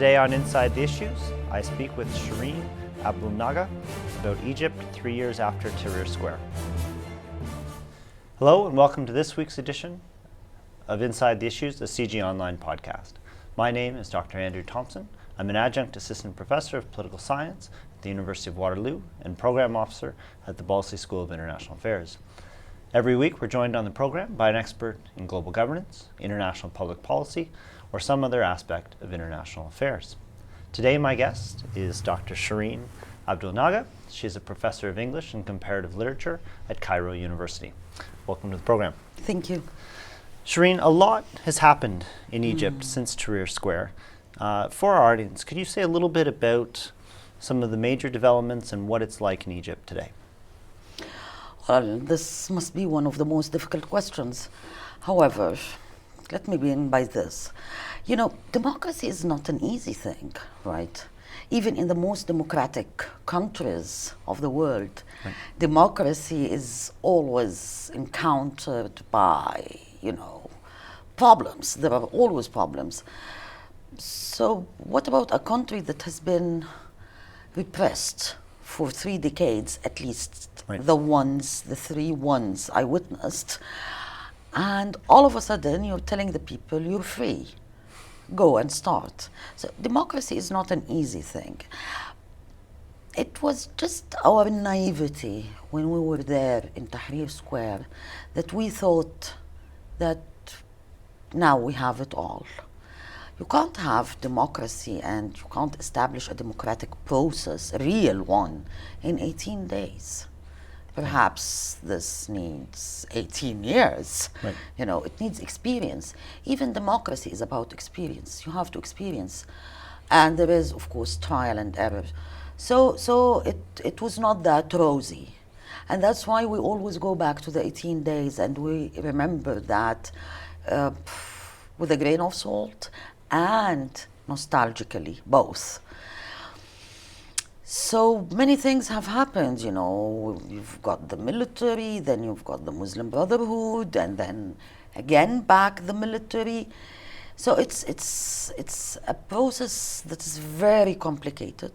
Today on Inside the Issues, I speak with Shreen Abou el-Naga about Egypt 3 years after Tahrir Square. Hello and welcome to this week's edition of Inside the Issues, a CG Online podcast. My name is Dr. Andrew Thompson. I'm an adjunct assistant professor of political science at the University of Waterloo and program officer at the Balsley School of International Affairs. Every week we're joined on the program by an expert in global governance, international public policy, or some other aspect of international affairs. Today my guest is Dr. Shreen Abou el-Naga. She is a professor of English and comparative literature at Cairo University. Welcome to the program. Thank you. Shreen, a lot has happened in Egypt since Tahrir Square. For our audience, could you say a little bit about some of the major developments and what it's like in Egypt today? Well, this must be one of the most difficult questions. However, let me begin by this. You know, democracy is not an easy thing, right? Even in the most democratic countries of the world, right, democracy is always encountered by, problems. There are always problems. So what about a country that has been repressed for 3 decades, at least, right, the 3 ones I witnessed, and all of a sudden you're telling the people you're free, go and start. So democracy is not an easy thing. It was just our naivety when we were there in Tahrir Square that we thought that now we have it all. You can't have democracy and you can't establish a democratic process, a real one, in 18 days. Perhaps this needs 18 years. Right. It needs experience. Even democracy is about experience. You have to experience. And there is, of course, trial and error. So it was not that rosy. And that's why we always go back to the 18 days and we remember that with a grain of salt and nostalgically, both. So many things have happened, you've got the military, then you've got the Muslim Brotherhood, and then again back the military. So it's a process that is very complicated,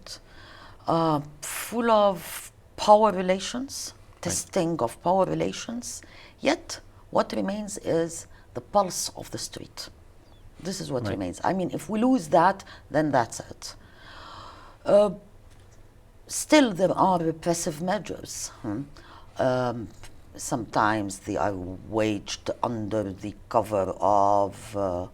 full of power relations, testing of power relations, yet what remains is the pulse of the street. This is what remains. I mean, if we lose that, then that's it. Still, there are repressive measures. Sometimes they are waged under the cover of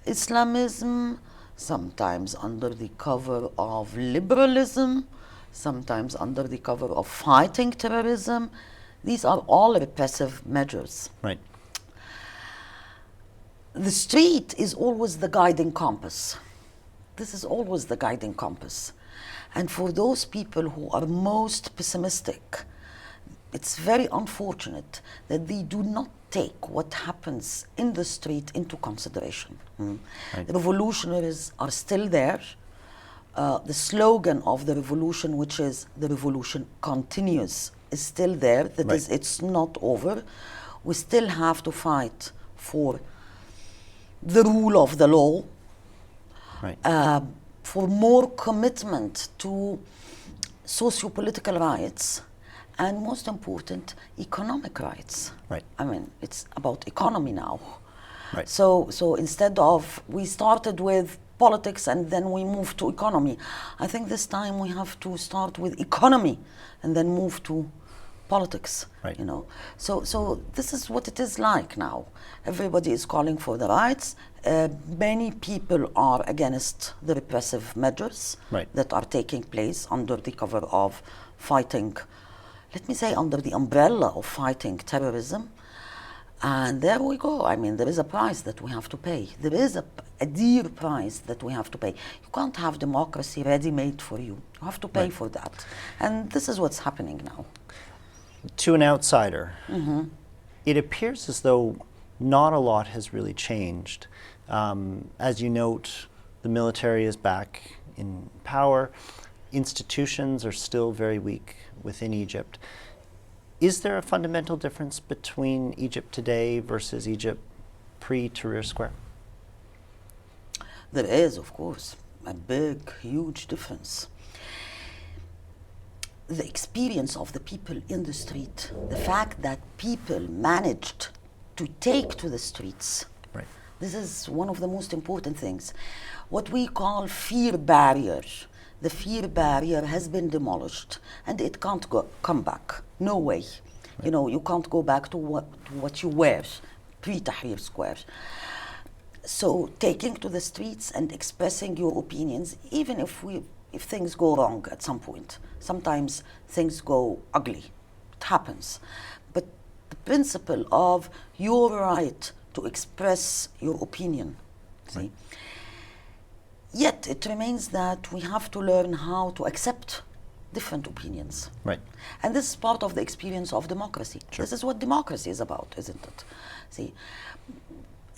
Islamism, sometimes under the cover of liberalism, sometimes under the cover of fighting terrorism. These are all repressive measures. Right. The street is always the guiding compass. This is always the guiding compass. And for those people who are most pessimistic, it's very unfortunate that they do not take what happens in the street into consideration. Right. The revolutionaries are still there. The slogan of the revolution, which is "the revolution continues," is still there. That is, it's not over. We still have to fight for the rule of the law. Right. For more commitment to socio-political rights, and most important, economic rights. Right. I mean, it's about economy now. Right. So instead of, we started with politics and then we moved to economy, I think this time we have to start with economy and then move to politics. Right. So this is what it is like now. Everybody is calling for the rights. Many people are against the repressive measures that are taking place under the cover of fighting, let me say, under the umbrella of fighting terrorism. And there we go. I mean, there is a price that we have to pay. There is a dear price that we have to pay. You can't have democracy ready-made for you. You have to pay for that. And this is what's happening now. To an outsider, it appears as though not a lot has really changed. As you note, the military is back in power. Institutions are still very weak within Egypt. Is there a fundamental difference between Egypt today versus Egypt pre-Tahrir Square? There is, of course. a big, huge difference. The experience of the people in the street, the fact that people managed to take to the streets, Right. this is one of the most important things. What we call fear barrier. The fear barrier has been demolished and it can't come back. No way. Right. You know, you can't go back to what you were pre-Tahrir Square. So taking to the streets and expressing your opinions, even if things go wrong at some point. Sometimes things go ugly. It happens. But the principle of your right to express your opinion, see? Right. Yet it remains that we have to learn how to accept different opinions. Right. And this is part of the experience of democracy. Sure. This is what democracy is about, isn't it? See?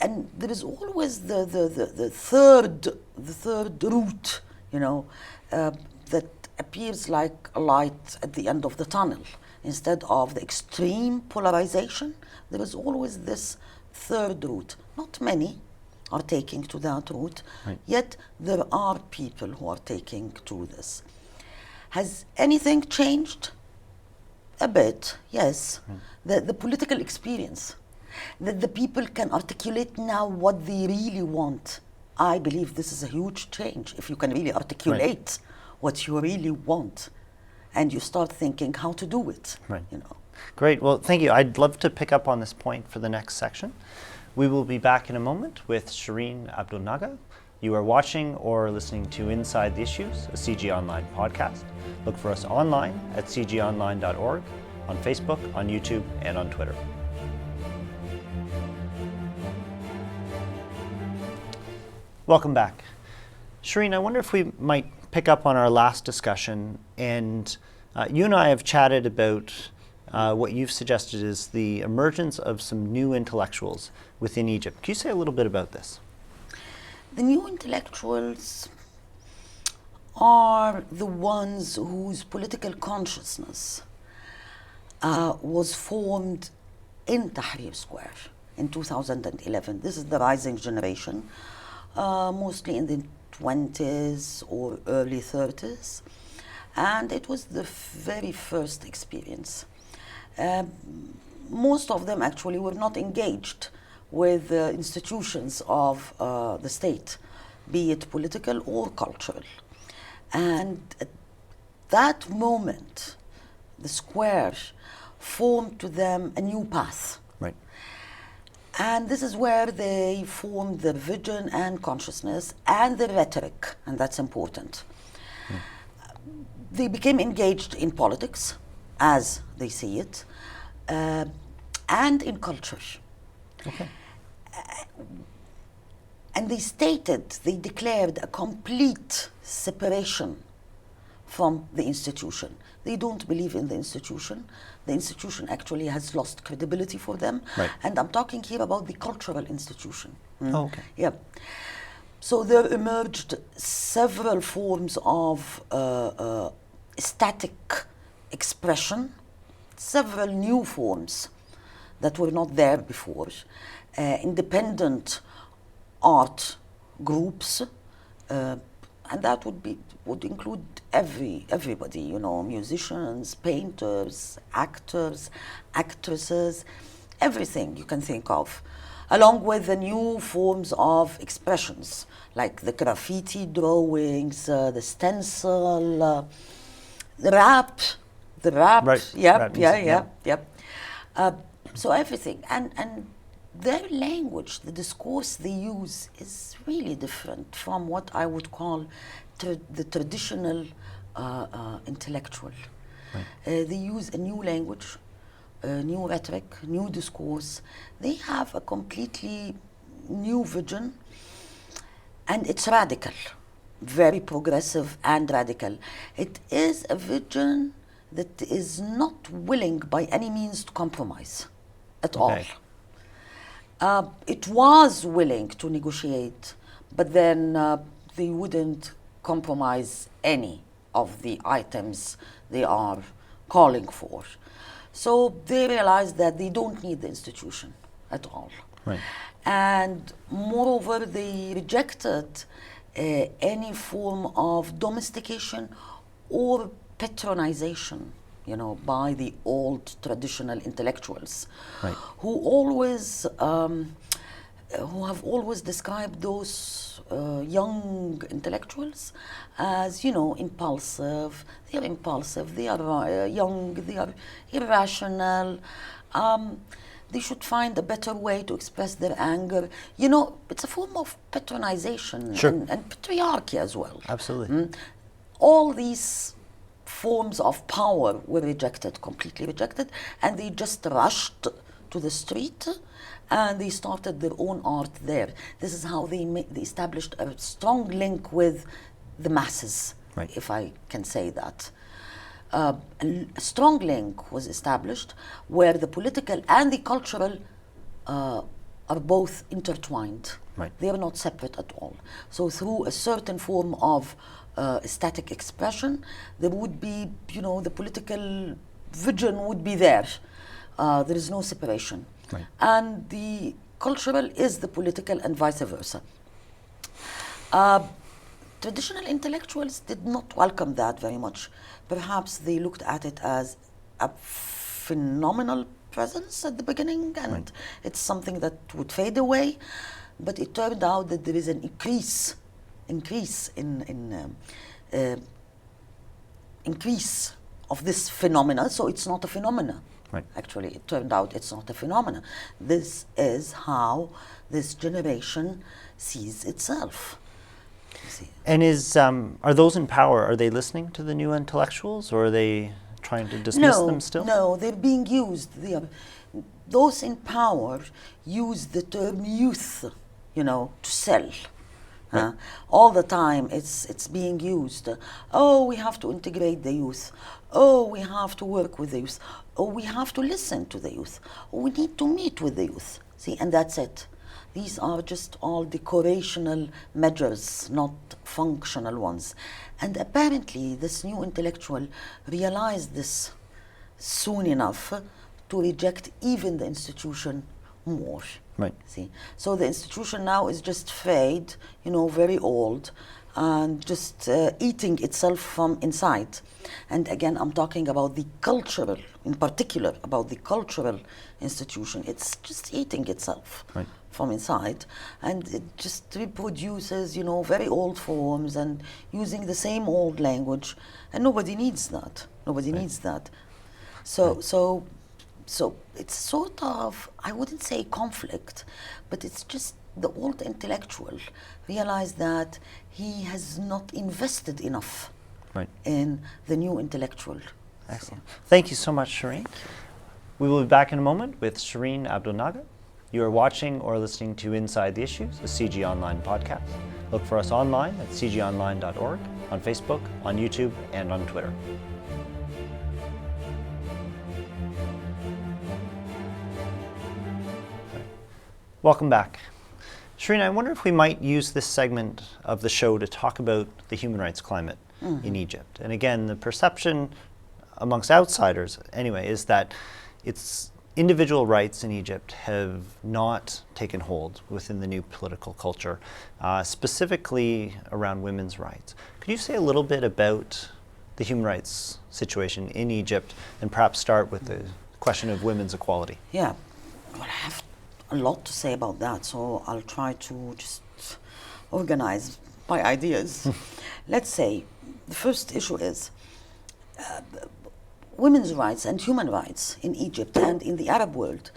And there is always the third route, you know, that appears like a light at the end of the tunnel. Instead of the extreme polarization, there is always this third route. Not many are taking to that route, right. Yet there are people who are taking to this. Has anything changed? A bit, yes. The political experience, that the people can articulate now what they really want. I believe this is a huge change. If you can really articulate what you really want, and you start thinking how to do it. Right. You know. Great. Well, thank you. I'd love to pick up on this point for the next section. We will be back in a moment with Shreen Abou. You are watching or listening to Inside the Issues, a CG Online podcast. Look for us online at cgonline.org, on Facebook, on YouTube, and on Twitter. Welcome back. Shreen, I wonder if we might pick up on our last discussion, and you and I have chatted about what you've suggested is the emergence of some new intellectuals within Egypt. Can you say a little bit about this? The new intellectuals are the ones whose political consciousness was formed in Tahrir Square in 2011. This is the rising generation, mostly in the 20s or early 30s. And it was the very first experience. Most of them actually were not engaged with the institutions of the state, be it political or cultural. And at that moment, the square formed to them a new path. Right. And this is where they formed their vision and consciousness and their rhetoric, and that's important. They became engaged in politics, as they see it, and in culture. Okay. And they declared a complete separation from the institution. They don't believe in the institution. The institution actually has lost credibility for them. Right. And I'm talking here about the cultural institution. Oh, okay. Yeah. So there emerged several forms of static expression, several new forms that were not there before. Independent art groups, and that would include everybody, you know, musicians, painters, actors, actresses, everything you can think of, along with the new forms of expressions like the graffiti drawings, the stencil, the rap, Right. yep, Rap music, yep. So everything, and their language, the discourse they use is really different from what I would call the traditional intellectual. Right. They use a new language, new rhetoric, new discourse. They have a completely new vision, and it's radical, very progressive and radical. It is a vision that is not willing by any means to compromise at all. It was willing to negotiate, but then they wouldn't compromise any of the items they are calling for. So they realized that they don't need the institution at all. Right. And moreover, they rejected any form of domestication or patronization, by the old traditional intellectuals, Right. who have always described those young intellectuals as, impulsive. They are impulsive, they are young, they are irrational. They should find a better way to express their anger. It's a form of patronization Sure. and patriarchy as well. Absolutely. All these forms of power were rejected, completely rejected, and they just rushed to the street and they started their own art there. This is how they established a strong link with the masses, Right. if I can say that. A strong link was established where the political and the cultural are both intertwined. Right. They are not separate at all. So through a certain form of aesthetic expression, there would be, the political vision would be there. There is no separation. Right. And the cultural is the political and vice versa. Traditional intellectuals did not welcome that very much. Perhaps they looked at it as a phenomenal presence at the beginning, and Right. it's something that would fade away. But it turned out that there is an increase of this phenomena. So it's not a phenomena. Right. Actually, it turned out it's not a phenomena. This is how this generation sees itself. You see. And are those in power, are they listening to the new intellectuals, or are they trying to dismiss them still? No, they're being used. Those in power use the term youth, to sell. Right. All the time it's being used. Oh, we have to integrate the youth. Oh, we have to work with the youth. Oh, we have to listen to the youth. Oh, we need to meet with the youth. See, and that's it. These are just all decorational measures, not functional ones. And apparently this new intellectual realized this soon enough to reject even the institution more. Right. See, so the institution now is just frayed, very old, and just eating itself from inside. And again, I'm talking about the cultural, in particular, about the cultural institution. It's just eating itself. Right. From inside, and it just reproduces, very old forms and using the same old language, and nobody needs that. Nobody Right. needs that. So it's sort of, I wouldn't say conflict, but it's just the old intellectual realized that he has not invested enough Right. in the new intellectual. Excellent. Thank you so much, Shreen. We will be back in a moment with Shreen Abou. You are watching or listening to Inside the Issues, a CG Online podcast. Look for us online at cgonline.org, on Facebook, on YouTube, and on Twitter. Welcome back. Shreen, I wonder if we might use this segment of the show to talk about the human rights climate in Egypt. And again, the perception amongst outsiders, anyway, is that it's individual rights in Egypt have not taken hold within the new political culture, specifically around women's rights. Could you say a little bit about the human rights situation in Egypt, and perhaps start with the question of women's equality? Yeah, well, I have a lot to say about that, so I'll try to just organize my ideas. Let's say the first issue is women's rights and human rights in Egypt and in the Arab world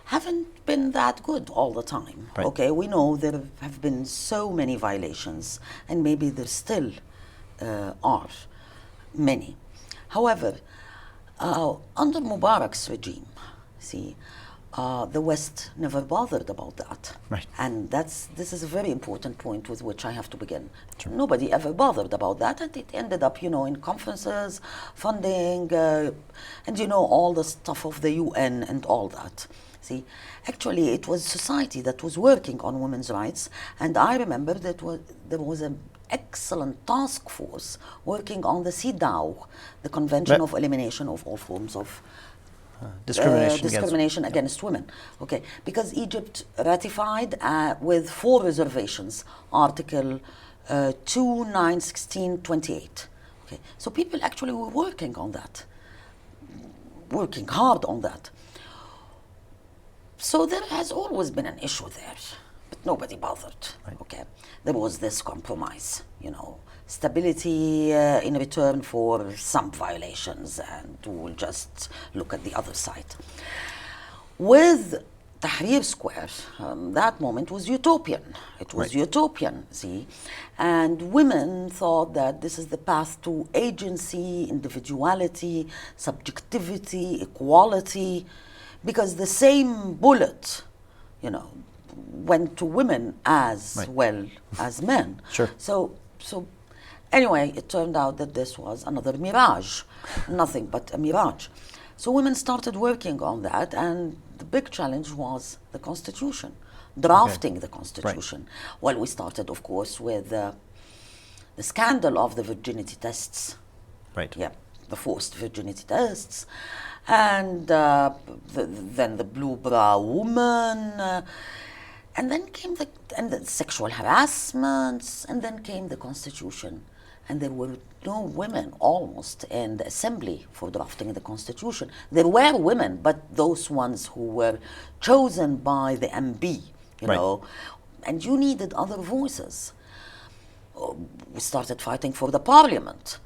haven't been that good all the time. Right. Okay, we know there have been so many violations, and maybe there still are many. However, under Mubarak's regime, the West never bothered about that. Right. And this is a very important point with which I have to begin. Sure. Nobody ever bothered about that, and it ended up, in conferences, funding, and all the stuff of the UN and all that. See, actually, it was society that was working on women's rights, and I remember that there was an excellent task force working on the CEDAW, the Convention of Elimination of All Forms of discrimination against women. Okay, because Egypt ratified with 4 reservations, Article 2, 9, 16, 28. Okay, so people actually were working on that, working hard on that. So there has always been an issue there, but nobody bothered. Right. Okay, there was this compromise, stability in return for some violations, and we'll just look at the other side. With Tahrir Square, that moment was utopian. It was Right. utopian, see? And women thought that this is the path to agency, individuality, subjectivity, equality, because the same bullet, went to women as Right. well as men. Sure. So anyway, it turned out that this was another mirage, nothing but a mirage. So women started working on that, and the big challenge was the Constitution, drafting the Constitution. Well, we started, of course, with the scandal of the virginity tests. Right. Yeah, the forced virginity tests, and then the blue bra woman, and then came the sexual harassments, and then came the Constitution. And there were no women almost in the assembly for drafting the Constitution. There were women, but those ones who were chosen by the MB, Right. and you needed other voices. We started fighting for the parliament.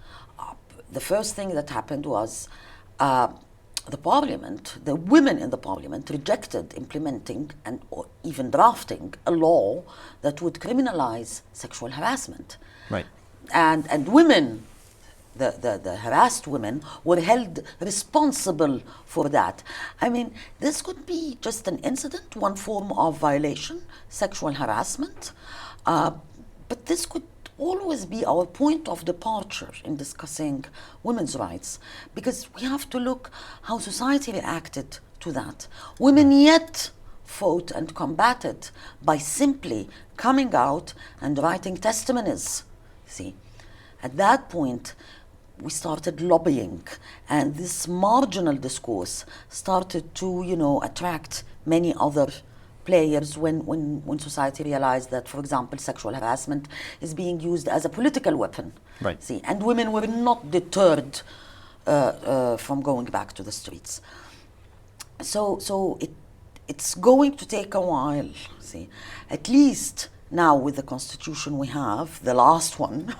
The first thing that happened was the women in the parliament rejected implementing or even drafting a law that would criminalize sexual harassment. Right. And women, the harassed women, were held responsible for that. I mean, this could be just an incident, one form of violation, sexual harassment, but this could always be our point of departure in discussing women's rights, because we have to look how society reacted to that. Women yet fought and combated by simply coming out and writing testimonies. See, at that point, we started lobbying, and this marginal discourse started to, attract many other players when society realized that, for example, sexual harassment is being used as a political weapon. Right. See, and women were not deterred from going back to the streets. So it's going to take a while. See, at least. Now, with the Constitution we have, the last one,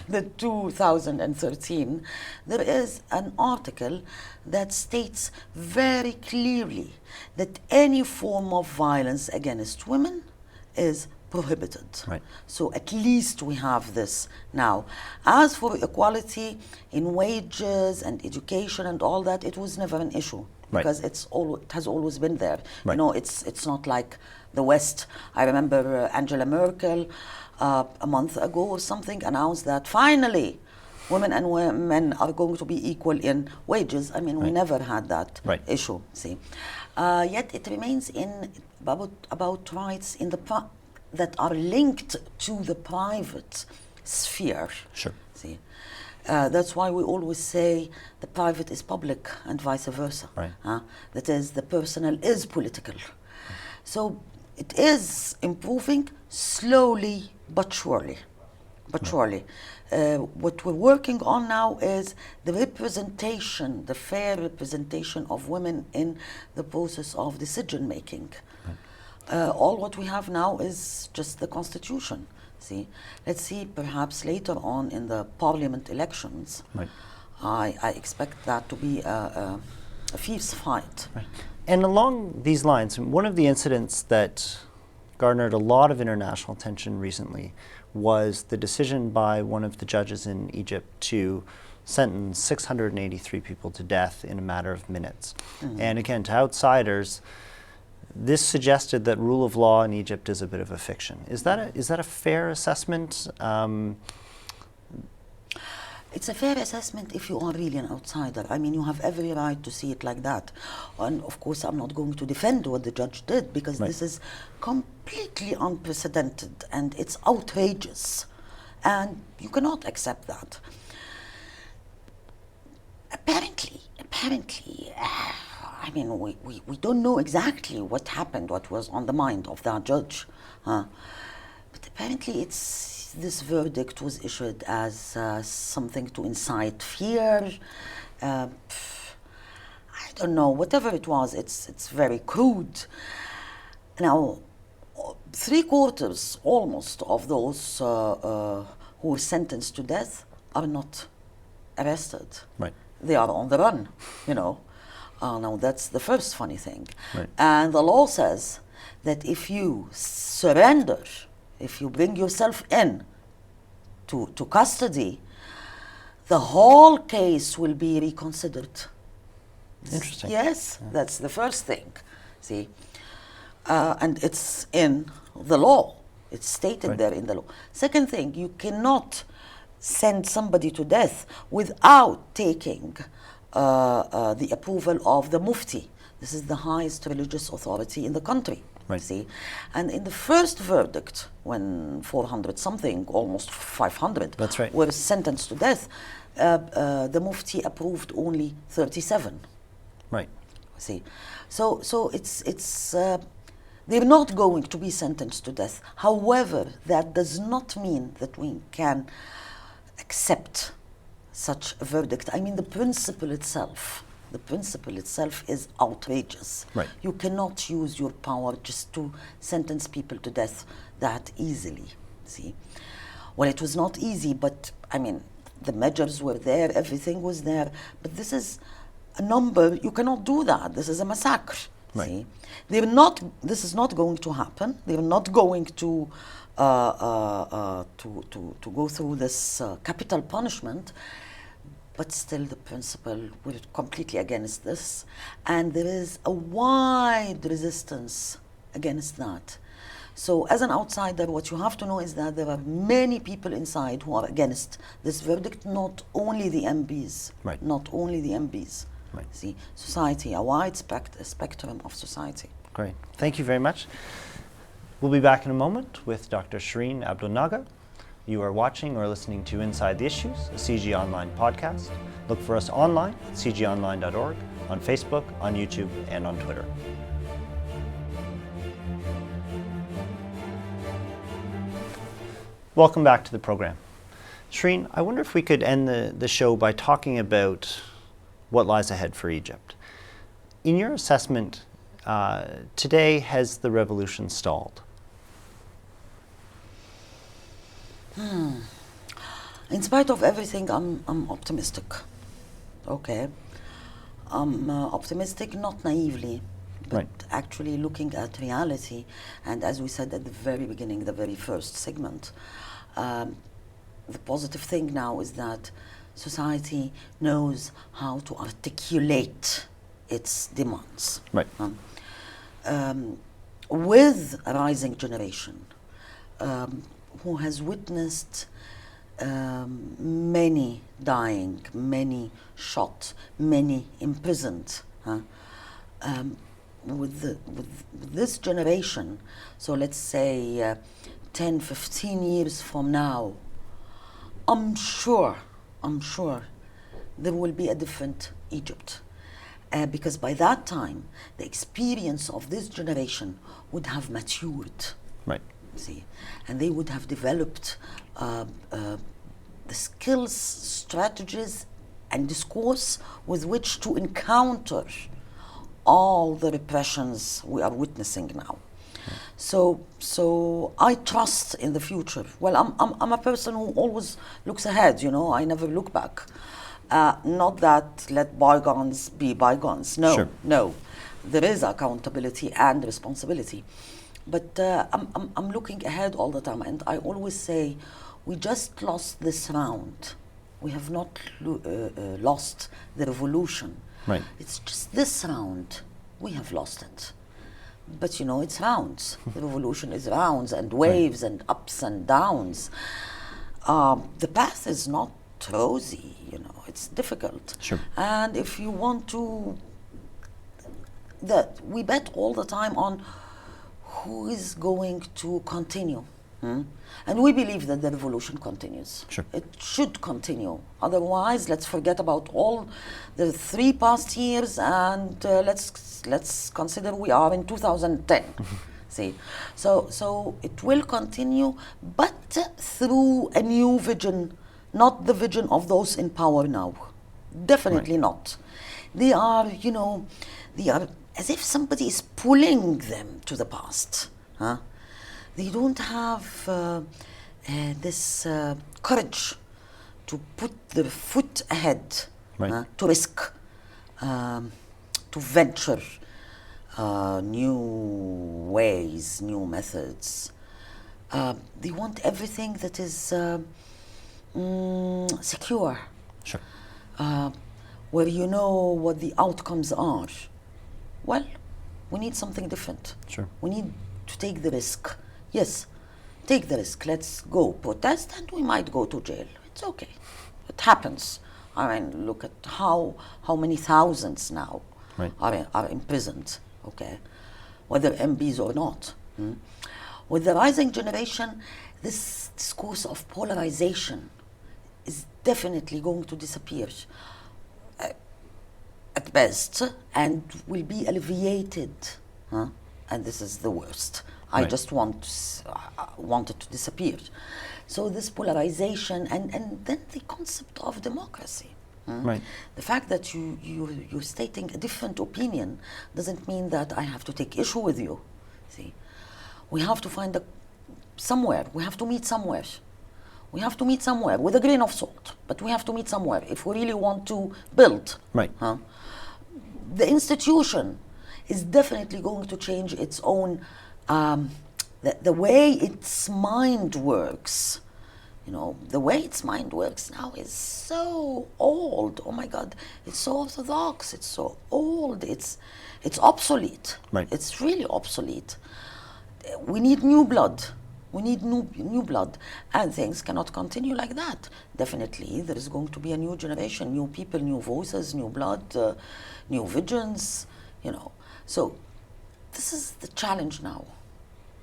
the 2013, there is an article that states very clearly that any form of violence against women is prohibited. Right. So at least we have this now. As for equality in wages and education and all that, it was never an issue. Right. Because it has always been there. Right. It's not like the West. I remember Angela Merkel a month ago or something announced that finally women and men are going to be equal in wages. I mean, we never had that issue. See, yet it remains about rights in that are linked to the private sphere. Sure. See. That's why we always say the private is public and vice versa. Right. That is, the personal is political. So it is improving slowly but surely. What we're working on now is the representation, the fair representation of women in the process of decision making. All what we have now is just the Constitution. See, let's see, perhaps later on in the parliament elections, Right. I expect that to be a fierce fight. Right. And along these lines, one of the incidents that garnered a lot of international attention recently was the decision by one of the judges in Egypt to sentence 683 people to death in a matter of minutes. Mm-hmm. And again, to outsiders, this suggested that rule of law in Egypt is a bit of a fiction. Is that a fair assessment? It's a fair assessment if you are really an outsider. I mean, you have every right to see it like that. And of course, I'm not going to defend what the judge did, because this is completely unprecedented and it's outrageous. And you cannot accept that. Apparently, I mean, we don't know exactly what happened, what was on the mind of that judge. But apparently this verdict was issued as something to incite fear. I don't know, whatever it was, it's very crude. Now, 3/4 almost of those who were sentenced to death are not arrested. Right. They are on the run, you know. Now, that's the first funny thing. Right. And the law says that if you surrender, if you bring yourself in to custody, the whole case will be reconsidered. Interesting. Yes, that's the first thing. See, and it's in the law. It's stated there in the law. Second thing, you cannot send somebody to death without taking the approval of the Mufti. This is the highest religious authority in the country. Right. See, and in the first verdict, when 400 something, almost 500, That's right. were sentenced to death, the Mufti approved only 37. Right. See, so it's they're not going to be sentenced to death. However, that does not mean that we can accept such a verdict. I mean, the principle itself is outrageous. Right. You cannot use your power just to sentence people to death that easily. See, well, it was not easy, but I mean, the measures were there, everything was there, but this is a number, you cannot do that. This is a massacre. Right. See, this is not going to happen. They're not going to go through this capital punishment, but still the principle, we're completely against this, and there is a wide resistance against that. So as an outsider, what you have to know is that there are many people inside who are against this verdict, not only the MPs. Right. Not only the MPs. Right. See, society, a wide spectrum of society. Great. Thank you very much. We'll be back in a moment with Dr. Shreen Abou. You are watching or listening to Inside the Issues, a CG Online podcast. Look for us online at cgonline.org, on Facebook, on YouTube, and on Twitter. Welcome back to the program. Shreen, I wonder if we could end the show by talking about what lies ahead for Egypt. In your assessment, today, has the revolution stalled? In spite of everything, I'm optimistic. Okay. I'm optimistic, not naively, but Right. actually looking at reality. And as we said at the very beginning, the very first segment, the positive thing now is that society knows how to articulate its demands. Right. With a rising generation who has witnessed many dying, many shot, many imprisoned. With this generation, so let's say 10, 15 years from now, I'm sure there will be a different Egypt. Because by that time, the experience of this generation would have matured. Right. See, and they would have developed the skills, strategies, and discourse with which to encounter all the repressions we are witnessing now. So I trust in the future. Well, I'm a person who always looks ahead. You know, I never look back. Not that let bygones be bygones. No, Sure. no. There is accountability and responsibility. But I'm looking ahead all the time, and I always say, we just lost this round. We have not lost the revolution. Right. It's just this round, we have lost it. But you know, it's rounds. The revolution is rounds and waves and ups and downs. The path is not rosy, you know, it's difficult. Sure. And if you want to, we bet all the time on who is going to continue. And we believe that the revolution continues. Sure. It should continue. Otherwise, let's forget about all the 3 past years and let's consider we are in 2010. See, so it will continue, but through a new vision, not the vision of those in power now. Definitely not. They are, they are as if somebody is pulling them to the past. Huh? They don't have this courage to put their foot ahead, Right. to risk, to venture new ways, new methods. They want everything that is secure, Sure. where you know what the outcomes are. Well, we need something different. Sure. We need to take the risk. Yes, take the risk. Let's go protest, and we might go to jail. It's okay. It happens. I mean, look at how many thousands now Right. are imprisoned. Okay, whether MBs or not. With the rising generation, this discourse of polarization is definitely going to disappear at best, and will be alleviated. And this is the worst. I Right. just want it to disappear. So this polarization, and then the concept of democracy. Right. The fact that you're stating a different opinion doesn't mean that I have to take issue with you. See, we have to find somewhere. We have to meet somewhere. We have to meet somewhere with a grain of salt, but we have to meet somewhere if we really want to build. Right. The institution is definitely going to change its own, the way its mind works. The way its mind works now is so old. Oh my God, it's so orthodox. It's so old. It's obsolete. Right. It's really obsolete. We need new blood. We need new blood, and things cannot continue like that. Definitely, there is going to be a new generation, new people, new voices, new blood, new visions. So this is the challenge now.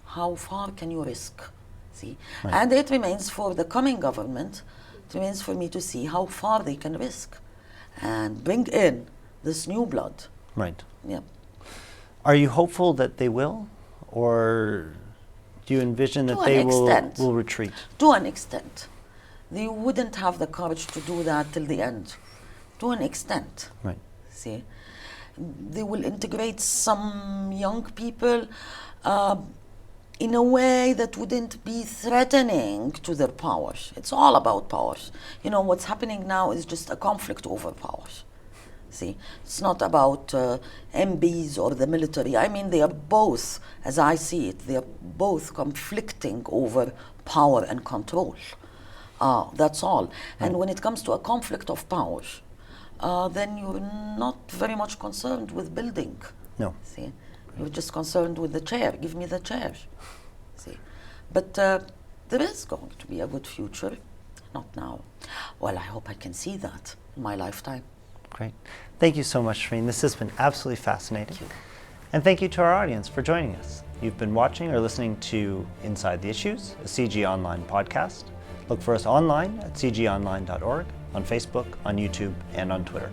How far can you risk? See, Right. and it remains for the coming government. It remains for me to see how far they can risk, and bring in this new blood. Right. Yeah. Are you hopeful that they will, or do you envision that To an they extent. will retreat? To an extent. They wouldn't have the courage to do that till the end. To an extent. Right. See, they will integrate some young people in a way that wouldn't be threatening to their power. It's all about power. What's happening now is just a conflict over power. See, it's not about MBs or the military. I mean, they are both, as I see it, they are both conflicting over power and control. That's all. And when it comes to a conflict of power, then you're not very much concerned with building. No. See, you're just concerned with the chair. Give me the chair. See, but there is going to be a good future. Not now. Well, I hope I can see that in my lifetime. Great. Thank you so much, Shreen. This has been absolutely fascinating. Thank you. And thank you to our audience for joining us. You've been watching or listening to Inside the Issues, a CG Online podcast. Look for us online at cgonline.org, on Facebook, on YouTube, and on Twitter.